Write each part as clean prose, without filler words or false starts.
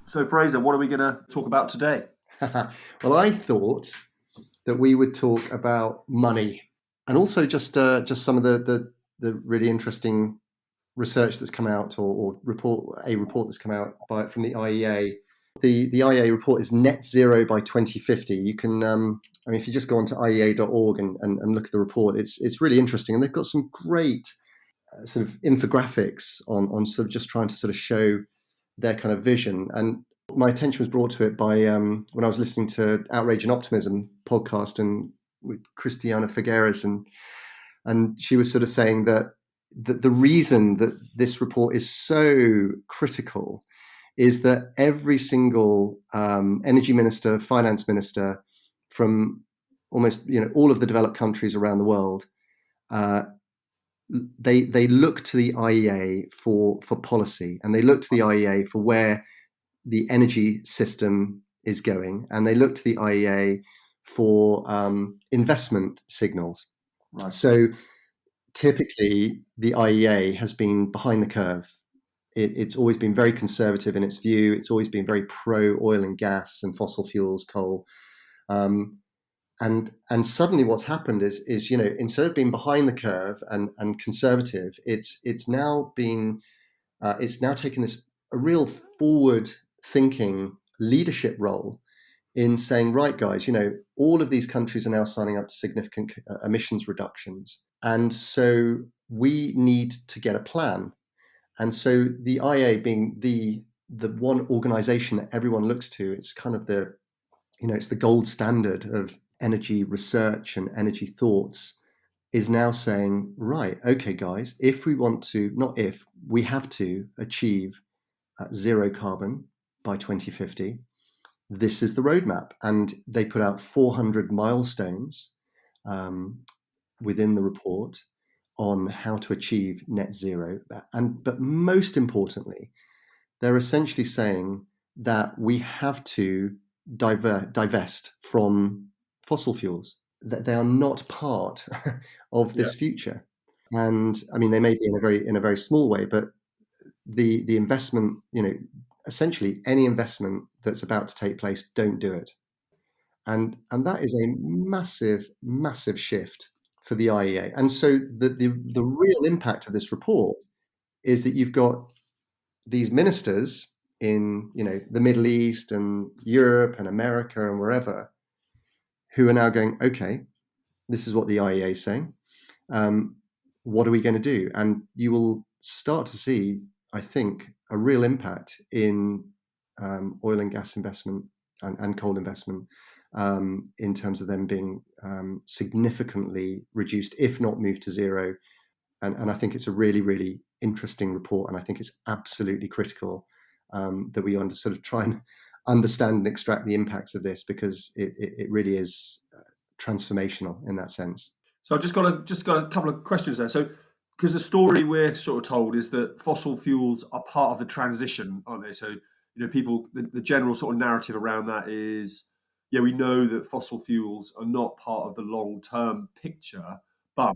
So, Fraser, what are we going to talk about today? Well, I thought that we would talk about money and also just some of the really interesting research that's come out or report that's come out from the IEA. The IEA report is net zero by 2050. You can, if you just go onto IEA.org and look at the report, it's really interesting, and they've got some great sort of infographics on sort of just trying to sort of show their kind of vision. And my attention was brought to it by when I was listening to Outrage and Optimism podcast and with Christiana Figueres, and she was sort of saying that the reason that this report is so critical is that every single energy minister, finance minister from almost all of the developed countries around the world, they look to the IEA for policy, and they look to the IEA for where the energy system is going, and they look to the IEA for investment signals. Right. So typically, the IEA has been behind the curve. It's always been very conservative in its view. It's always been very pro oil and gas and fossil fuels, coal. And suddenly, what's happened is instead of being behind the curve and conservative, it's now taken this a real forward thinking leadership role in saying, right, guys, all of these countries are now signing up to significant emissions reductions, and so we need to get a plan. And so the IEA being the one organization that everyone looks to, it's kind of it's the gold standard of energy research and energy thoughts, is now saying, right, okay, guys, if we want to, not if, we have to achieve zero carbon by 2050, this is the roadmap. And they put out 400 milestones within the report on how to achieve net zero. But most importantly, they're essentially saying that we have to divest from fossil fuels, that they are not part of this future. And I mean, they may be in a very small way, but the investment, essentially any investment that's about to take place, don't do it. And that is a massive shift for the IEA. And so the real impact of this report is that you've got these ministers in the Middle East and Europe and America and wherever, who are now going, okay, this is what the IEA is saying. What are we going to do? And you will start to see, I think, a real impact in oil and gas investment and coal investment in terms of them being significantly reduced, if not moved to zero. And I think it's a really, really interesting report. And I think it's absolutely critical that we sort of try and understand and extract the impacts of this, because it really is transformational in that sense. So I've just got a couple of questions there. So, because the story we're sort of told is that fossil fuels are part of the transition, aren't they? So, people, the general sort of narrative around that is, yeah, we know that fossil fuels are not part of the long-term picture, but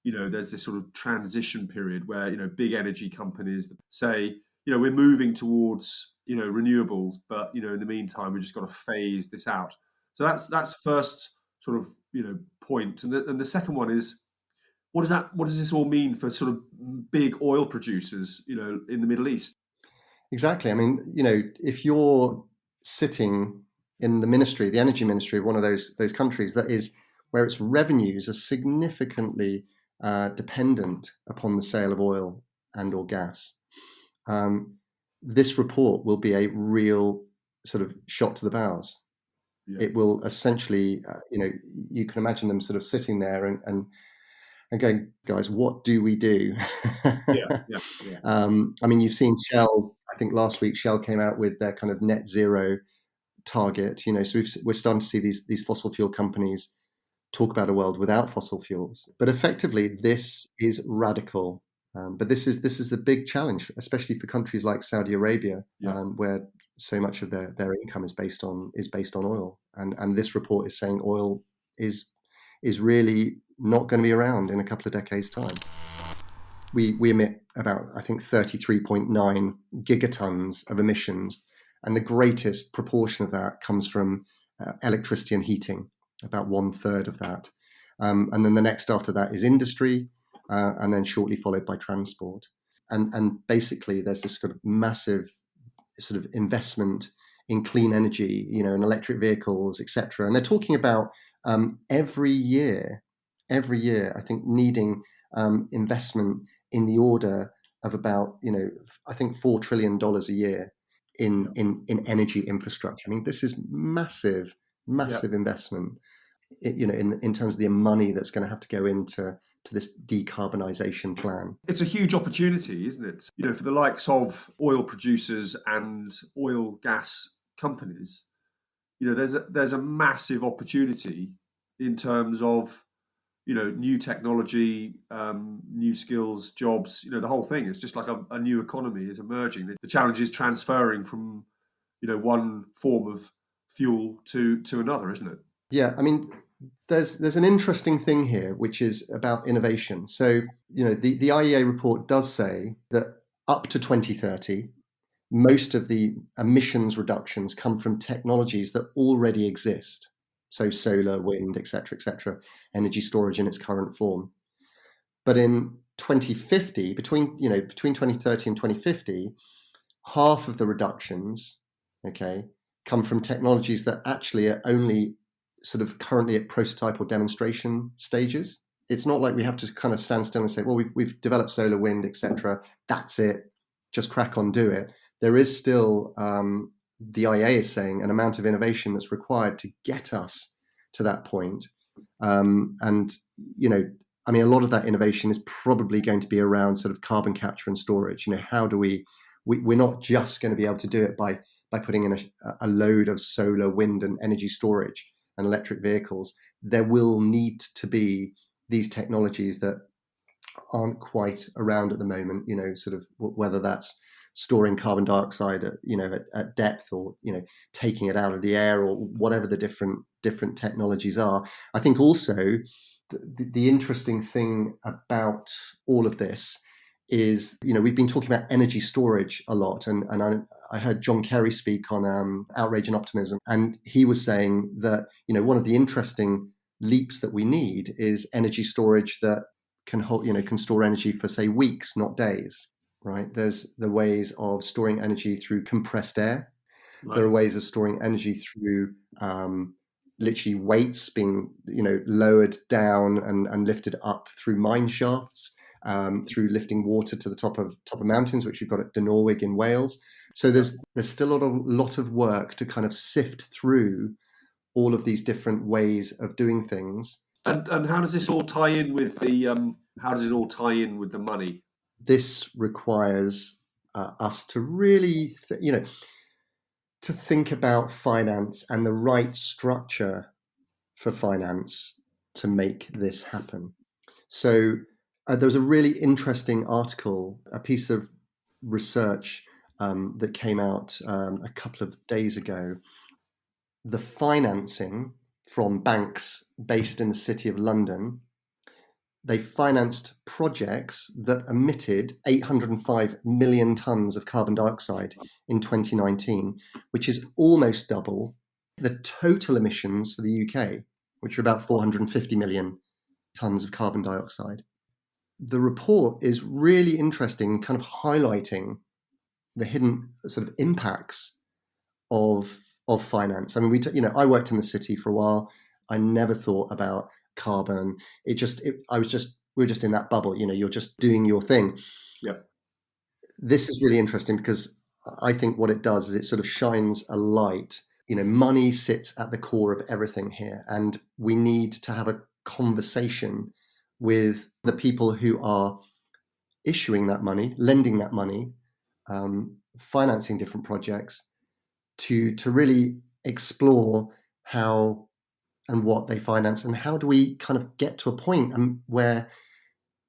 there's this sort of transition period where big energy companies say, we're moving towards renewables, but in the meantime we just got to phase this out. So that's first sort of point, and the second one is, what does this all mean for sort of big oil producers in the Middle East? Exactly. I mean, if you're sitting in the energy ministry of one of those countries that is where its revenues are significantly dependent upon the sale of oil and or gas, this report will be a real sort of shot to the bows. Yeah. It will essentially, you can imagine them sort of sitting there and going, guys, what do we do? Yeah. I mean, you've seen Shell. I think last week Shell came out with their kind of net zero target. So we're starting to see these fossil fuel companies talk about a world without fossil fuels. But effectively, this is radical. But this is the big challenge, especially for countries like Saudi Arabia, where so much of their income is based on oil. And this report is saying oil is really not going to be around in a couple of decades' time. We emit about, I think, 33.9 gigatons of emissions And the greatest proportion of that comes from electricity and heating, about 1/3 of that. And then the next after that is industry, and then shortly followed by transport. And basically there's this sort of massive sort of investment in clean energy, in electric vehicles, etc. And they're talking about every year, I think, needing investment in the order of about, I think $4 trillion a year in energy infrastructure. I mean, this is massive investment, in terms of the money that's going to have to go into this decarbonisation plan. It's a huge opportunity, isn't it? For the likes of oil producers and oil gas companies, there's a massive opportunity in terms of, new technology, new skills, jobs, the whole thing. It's just like a new economy is emerging. The challenge is transferring from, one form of fuel to another, isn't it? Yeah, I mean, there's an interesting thing here, which is about innovation. So, the IEA report does say that up to 2030, most of the emissions reductions come from technologies that already exist. So solar, wind, etc., energy storage in its current form. But in 2050, between 2030 and 2050, half of the reductions, come from technologies that actually are only sort of currently at prototype or demonstration stages. It's not like we have to kind of stand still and say, well, we've developed solar, wind, etc. That's it. Just crack on, do it. There is still, the IEA is saying, an amount of innovation that's required to get us to that point. And, a lot of that innovation is probably going to be around sort of carbon capture and storage. How do we're not just going to be able to do it by putting in a load of solar, wind and energy storage and electric vehicles. There will need to be these technologies that aren't quite around at the moment, sort of whether that's storing carbon dioxide at depth, or taking it out of the air, or whatever the different technologies are. I think also the interesting thing about all of this is, we've been talking about energy storage a lot, and I heard John Kerry speak on Outrage and Optimism, and he was saying that one of the interesting leaps that we need is energy storage that can hold, can store energy for, say, weeks, not days. Right? There's the ways of storing energy through compressed air. Right. There are ways of storing energy through literally weights being lowered down and lifted up through mine shafts. Through lifting water to the top of mountains, which we've got at Dinorwig in Wales. So there's still a lot of work to kind of sift through all of these different ways of doing things. And how does this all tie in with the money? This requires us to really, to think about finance and the right structure for finance to make this happen. So there was a really interesting article, a piece of research that came out a couple of days ago. The financing from banks based in the City of London, they financed projects that emitted 805 million tonnes of carbon dioxide in 2019, which is almost double the total emissions for the UK, which are about 450 million tonnes of carbon dioxide. The report is really interesting, kind of highlighting the hidden sort of impacts of finance. I mean, I worked in the city for a while. I never thought about carbon. We were just in that bubble. You're just doing your thing. Yeah. This is really interesting because I think what it does is it sort of shines a light. Money sits at the core of everything here, and we need to have a conversation with the people who are issuing that money, lending that money, financing different projects, to really explore how and what they finance, and how do we kind of get to a point where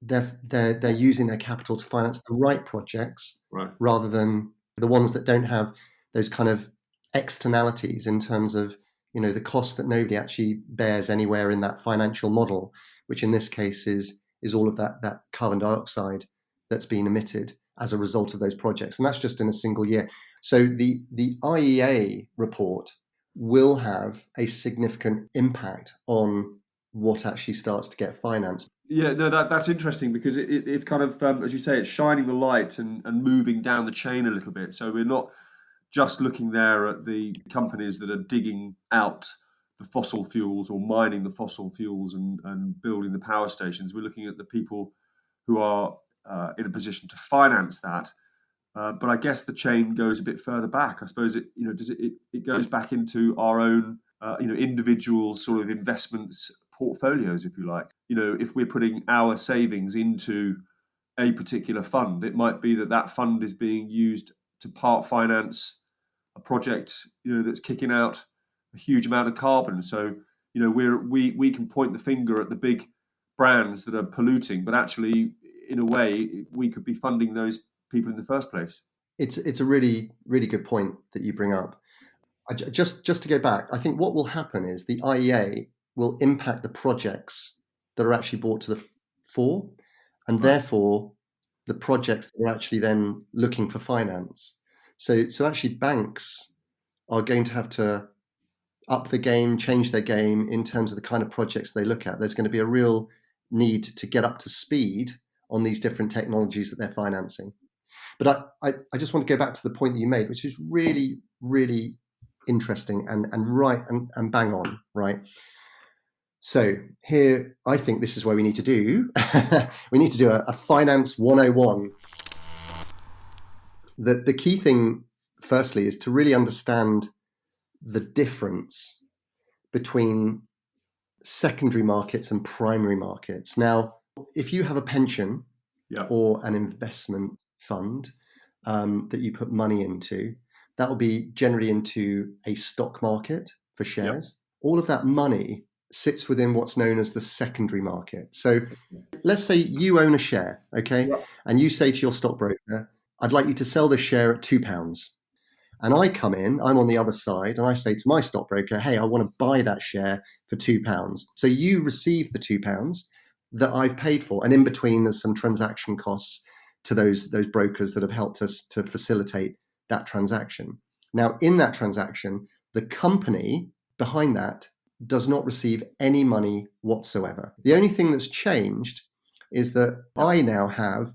they're using their capital to finance the right projects, right, rather than the ones that don't have those kind of externalities in terms of the cost that nobody actually bears anywhere in that financial model, which in this case is all of that carbon dioxide that's being emitted. as a result of those projects. And that's just in a single year. So the IEA report will have a significant impact on what actually starts to get financed. Yeah, no, that's interesting because it's kind of, as you say, it's shining the light and moving down the chain a little bit. So we're not just looking there at the companies that are digging out the fossil fuels or mining the fossil fuels and building the power stations. We're looking at the people who are in a position to finance that. But I guess the chain goes a bit further back. I suppose it goes back into our own individual sort of investments portfolios, if you like. If we're putting our savings into a particular fund, it might be that fund is being used to part finance a project that's kicking out a huge amount of carbon. So we can point the finger at the big brands that are polluting, but actually in a way we could be funding those people in the first place. It's a really, really good point that you bring up. Just to go back, I think what will happen is the IEA will impact the projects that are actually brought to the fore, and therefore the projects that are actually then looking for finance. So actually banks are going to have to up the game, change their game in terms of the kind of projects they look at. There's going to be a real need to get up to speed on these different technologies that they're financing. But I just want to go back to the point that you made, which is really, really interesting and right and bang on, right? So here, I think this is where we need to do, a finance 101. The key thing, firstly, is to really understand the difference between secondary markets and primary markets. Now, if you have a pension or an investment fund that you put money into, that will be generally into a stock market for shares. All of that money sits within what's known as the secondary market. So let's say you own a share, okay? And you say to your stockbroker, I'd like you to sell this share at £2. And I come in, I'm on the other side, and I say to my stockbroker, hey, I want to buy that share for £2. So you receive the £2 that I've paid for. And in between, there's some transaction costs to those brokers that have helped us to facilitate that transaction. Now, in that transaction, the company behind that does not receive any money whatsoever. The only thing that's changed is that I now have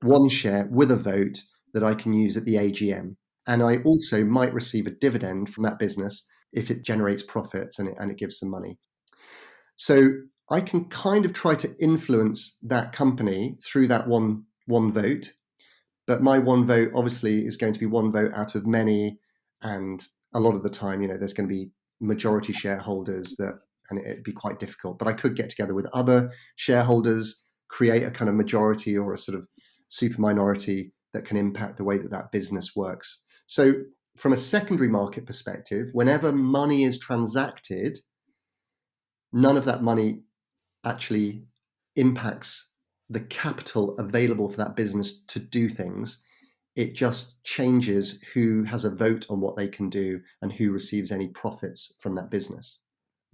one share with a vote that I can use at the AGM. And I also might receive a dividend from that business if it generates profits and it gives some money. So I can kind of try to influence that company through that one vote. But my one vote obviously is going to be one vote out of many. And a lot of the time, there's going to be majority shareholders and it'd be quite difficult. But I could get together with other shareholders, create a kind of majority or a sort of super minority that can impact the way that business works. So from a secondary market perspective, whenever money is transacted, none of that money actually impacts the capital available for that business to do things. It just changes who has a vote on what they can do and who receives any profits from that business.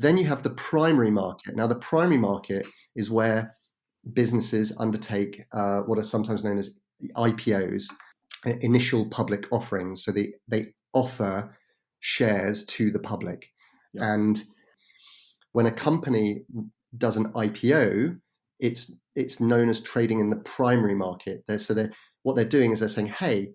Then you have the primary market. Now, the primary market is where businesses undertake what are sometimes known as IPOs, initial public offerings. So they offer shares to the public. And when a company does an IPO, it's known as trading in the primary market. What they're doing is they're saying, hey,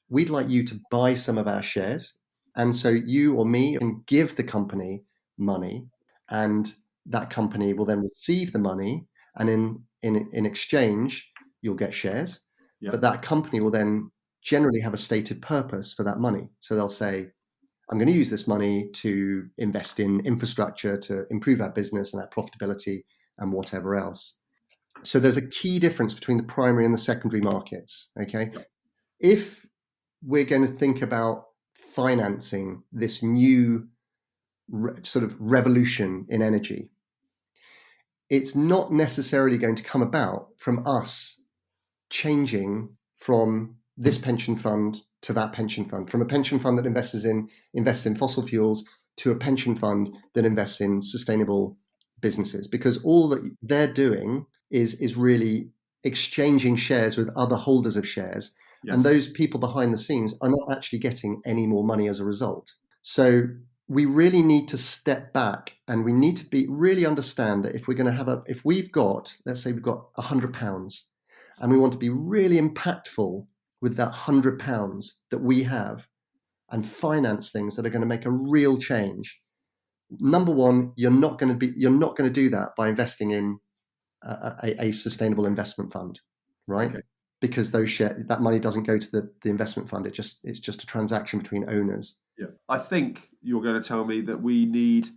we'd like you to buy some of our shares. And so you or me can give the company money, and that company will then receive the money. And in exchange, you'll get shares. But that company will then generally have a stated purpose for that money. So they'll say, I'm going to use this money to invest in infrastructure to improve our business and our profitability and whatever else. So there's a key difference between the primary and the secondary markets. Okay. If we're going to think about financing this new sort of revolution in energy, it's not necessarily going to come about from us changing from this pension fund to that pension fund, from a pension fund that invests in fossil fuels to a pension fund that invests in sustainable businesses, because all that they're doing is really exchanging shares with other holders of shares. Yes. And those people behind the scenes are not actually getting any more money as a result. So we really need to step back, and we need to really understand that if we're going to have if we've got, let's say we've got £100 and we want to be really impactful with that £100 that we have and finance things that are going to make a real change. Number one, you're not going to do that by investing in a sustainable investment fund, right? Okay. Because that money doesn't go to the investment fund. It's just a transaction between owners. Yeah. I think you're going to tell me that we need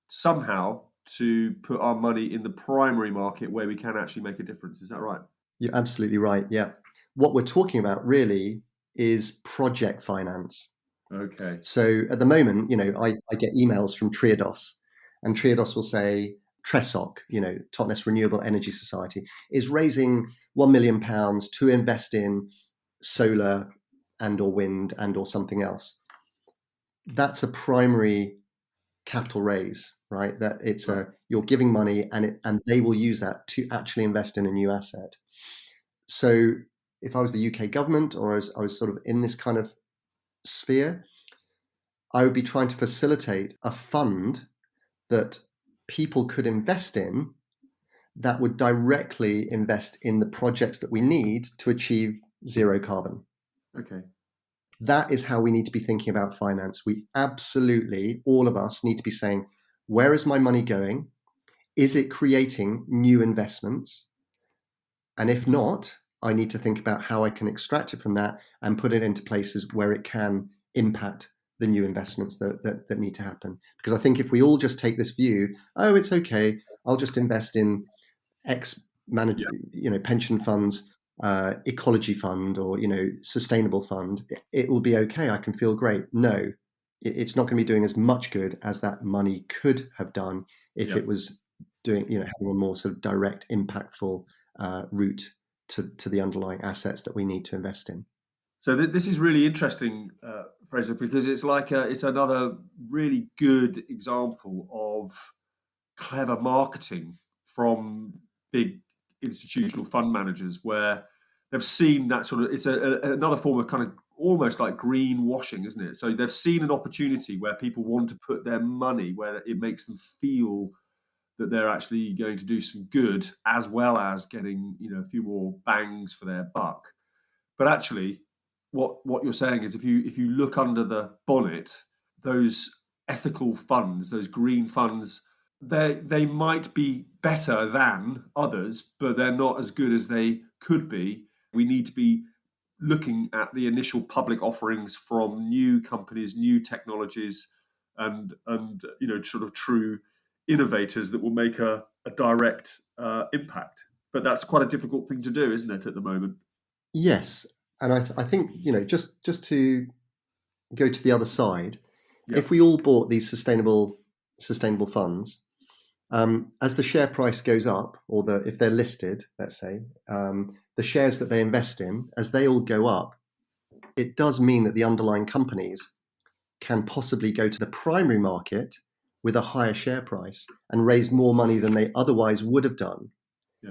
somehow to put our money in the primary market where we can actually make a difference. Is that right? You're absolutely right. Yeah. What we're talking about really is project finance. Okay. So at the moment, I get emails from Triodos, and Triodos will say Tressoc, Totnes Renewable Energy Society, is raising £1 million to invest in solar and or wind and or something else. That's a primary capital raise, right? That it's Right. you're giving money and they will use that to actually invest in a new asset. So if I was the UK government, or I was sort of in this kind of sphere, I would be trying to facilitate a fund that people could invest in that would directly invest in the projects that we need to achieve zero carbon. Okay. That is how we need to be thinking about finance. We absolutely, all of us, need to be saying, where is my money going? Is it creating new investments? And if not, I need to think about how I can extract it from that and put it into places where it can impact the new investments that need to happen. Because I think if we all just take this view, oh, it's okay, I'll just invest in X pension funds, ecology fund, or sustainable fund, it will be okay. I can feel great. No, it's not going to be doing as much good as that money could have done if it was doing, having a more sort of direct, impactful route to the underlying assets that we need to invest in. So this is really interesting, Fraser, because it's like it's another really good example of clever marketing from big institutional fund managers, where they've seen that sort of, it's another form of kind of almost like greenwashing, isn't it? So they've seen an opportunity where people want to put their money where it makes them feel that they're actually going to do some good, as well as getting a few more bangs for their buck. But actually, what you're saying is, if you look under the bonnet, those ethical funds, those green funds, they might be better than others, but they're not as good as they could be. We need to be looking at the initial public offerings from new companies, new technologies, and sort of true innovators that will make a direct impact. But that's quite a difficult thing to do, isn't it, at the moment? Yes, and I think just to go to the other side, if we all bought these sustainable funds, as the share price goes up, or if they're listed, let's say, the shares that they invest in, as they all go up, it does mean that the underlying companies can possibly go to the primary market with a higher share price and raise more money than they otherwise would have done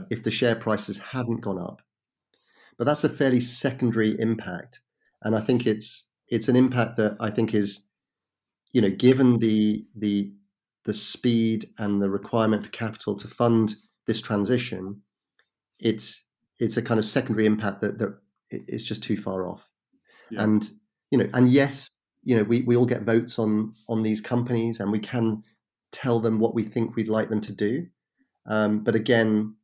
if the share prices hadn't gone up. But that's a fairly secondary impact, and I think it's an impact that I think is, given the speed and the requirement for capital to fund this transition, it's a kind of secondary impact that is just too far off. And yes, we all get votes on these companies, and we can tell them what we think we'd like them to do. But again,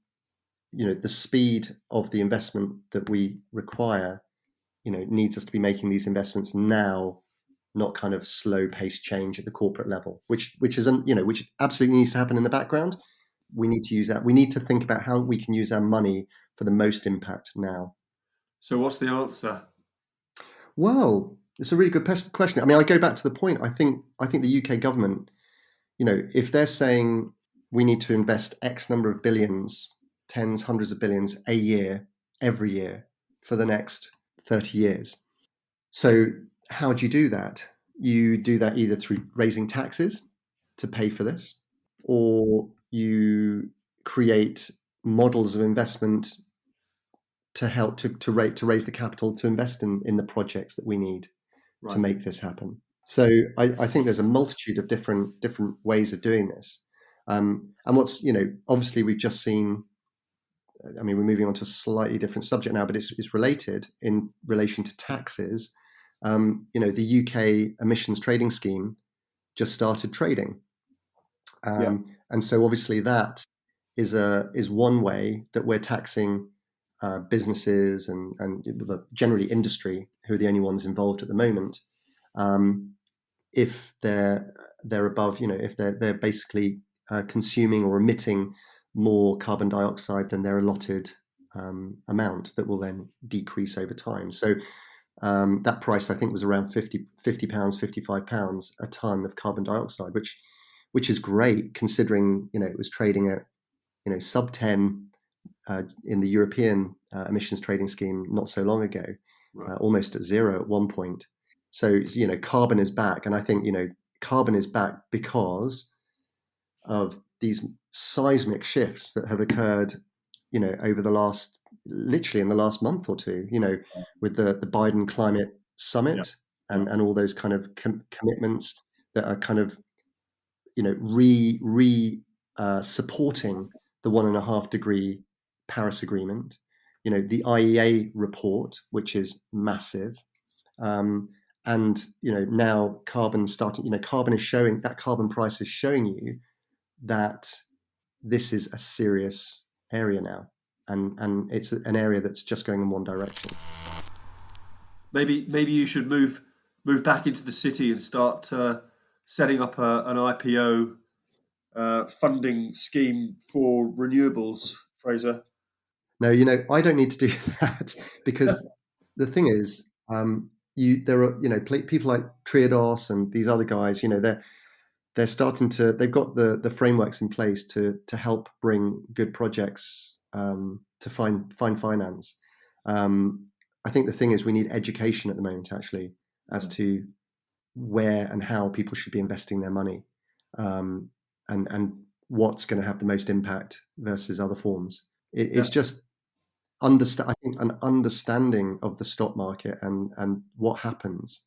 the speed of the investment that we require, needs us to be making these investments now, not kind of slow paced change at the corporate level, which absolutely needs to happen in the background. We need to use that. We need to think about how we can use our money for the most impact now. So what's the answer? Well, it's a really good question. I mean, I go back to the point. I think the UK government, if they're saying we need to invest X number of billions, tens, hundreds of billions a year, every year for the next 30 years. So how do you do that? You do that either through raising taxes to pay for this, or you create models of investment to help to raise the capital to invest in the projects that we need to make this happen. So I think there's a multitude of different ways of doing this. And what's, obviously we've just seen, I mean, we're moving on to a slightly different subject now, but it's related in relation to taxes. The UK emissions trading scheme just started trading. And so obviously that is one way that we're taxing businesses and generally industry, who are the only ones involved at the moment, if they're above, if they're basically consuming or emitting more carbon dioxide than their allotted amount, that will then decrease over time. So that price, I think, was around £50, £55 a ton of carbon dioxide, which is great considering it was trading at sub 10 in the European emissions trading scheme not so long ago, almost at zero at one point. So carbon is back, and I think carbon is back because of these seismic shifts that have occurred over the last, literally in the last month or two, with the Biden climate summit and all those kind of commitments that are kind of supporting the 1.5 degree Paris Agreement, the IEA report, which is massive, and now carbon is showing that carbon price is showing you that this is a serious area now, and it's an area that's just going in one direction. Maybe you should move back into the city and start setting up an IPO funding scheme for renewables, Fraser. No, I don't need to do that, because the thing is, there are people like Triodos and these other guys. They're starting to. They've got the frameworks in place to help bring good projects to find finance. I think the thing is, we need education at the moment, actually, as to where and how people should be investing their money, and what's going to have the most impact versus other forms. It's just I think an understanding of the stock market and what happens,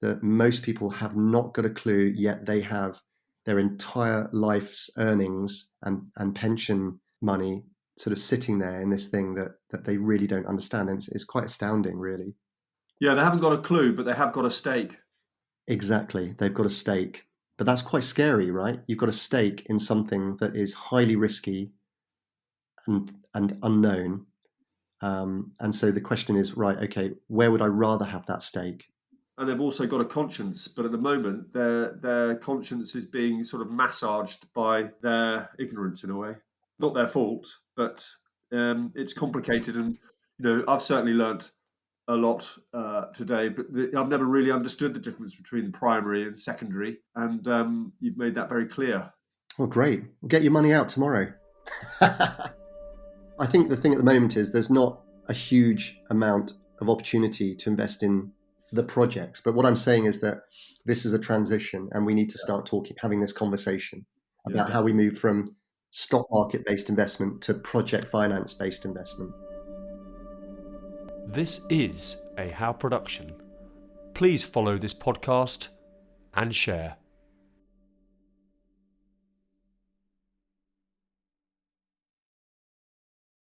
that most people have not got a clue, yet they have their entire life's earnings and pension money sort of sitting there in this thing that they really don't understand. And it's quite astounding, really. Yeah, they haven't got a clue, but they have got a stake. Exactly. They've got a stake. But that's quite scary, right? You've got a stake in something that is highly risky and unknown. And so the question is, right, okay, where would I rather have that stake? And they've also got a conscience, but at the moment, their conscience is being sort of massaged by their ignorance in a way. Not their fault, but it's complicated. And I've certainly learnt a lot today, but I've never really understood the difference between primary and secondary, and you've made that very clear. Oh, great! Get your money out tomorrow. I think the thing at the moment is there's not a huge amount of opportunity to invest in the projects. But what I'm saying is that this is a transition, and we need to start having this conversation about how we move from stock market-based investment to project finance-based investment. This is a How production. Please follow this podcast and share.